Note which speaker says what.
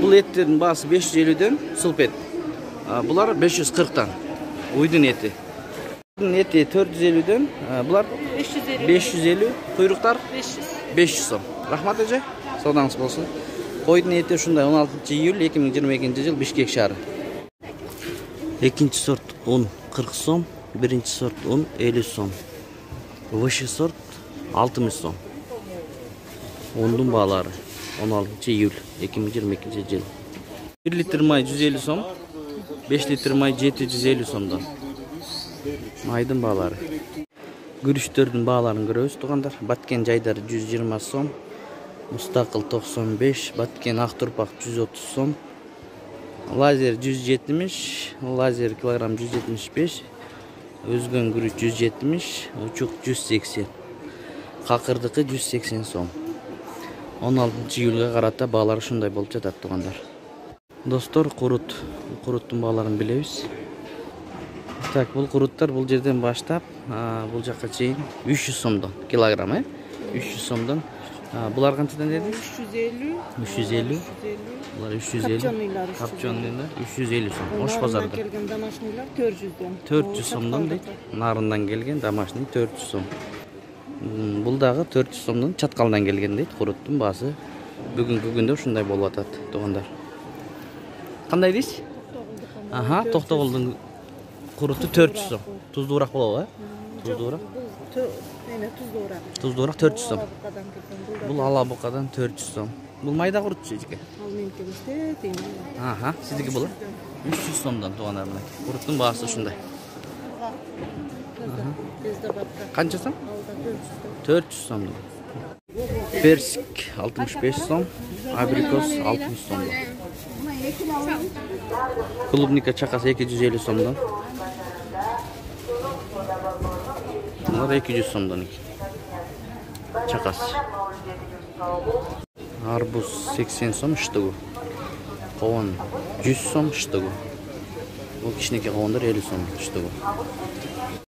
Speaker 1: Бұл еттердің басы 550-ден сылпет. Бұлар 540-тан. Уйдың еті. Уйдың еті 450-ден, бұлар 550, құйрықтар 500 сом. Рахмат әже, саудаңыз болсын. Қойдың еті шындай 16 июль 2022 жыл Бишкек шары. Екінші сорт 10 40 сом, бірінші сорт 10 50 сом. Высший сорт 60 сом. Ондың бағалары 16 июль 2022 жыл. 1 литр май 150 сом, 5 литр май 750 сомдан. Майдың бағалары. Күріштердің бағаларын көрөбүз туғандар. Баткен жайдар 120 сом, Мустақыл 95, Баткен Ақтұрпақ 130 сом, лазер 170, лазер килограмм 175, өзгөн күріш 170, учук 180, қақырдықы 180 сом. 16 июльге қарата бағалары шундай болып жатат туғандар. Достор, құруттың бағаларын білебіз. Так, бұл құруттар бұл жерден баштап, бұл жаққа чейін 300 сомдан килограмм, 300 сомдан. Бұлар қаншадан деді? 350. Бұлар 350. Копченыйлар 350 сом. Ош базарда. Нарындан келген домашнилар 400-ден. 400 сомдан дейді. Нарындан келген домашний 400 сом. Бұлдағы 400 сомдан чаткалдан келген дейді. Құруттың басы бүгінгі күнде шундай болып атат туғандар. Қандай дейсіз? Аха, Тоқтоғұлдың құруты 400 сом. Тұздырақ болады, Тұздырақ? Тұздырақ 400 сом. Бұл Алабұқадан 400 сом. Бұл майда құрт жеке. Аха, сіздікі бұл 300 сомдан туғандар мұнай. Құрттың бағасы шындай. Қанша сом? 400 сомдан. Персик 65 сом, абрикос 60 сомдан. Клубника чақасы 250 сомдан. Bunlar 200 сомдан чақасы. Арбуз 80 сом штугу. Қован 100 сом штугу. Бұл кішінеке қовандар 50 сом штугу.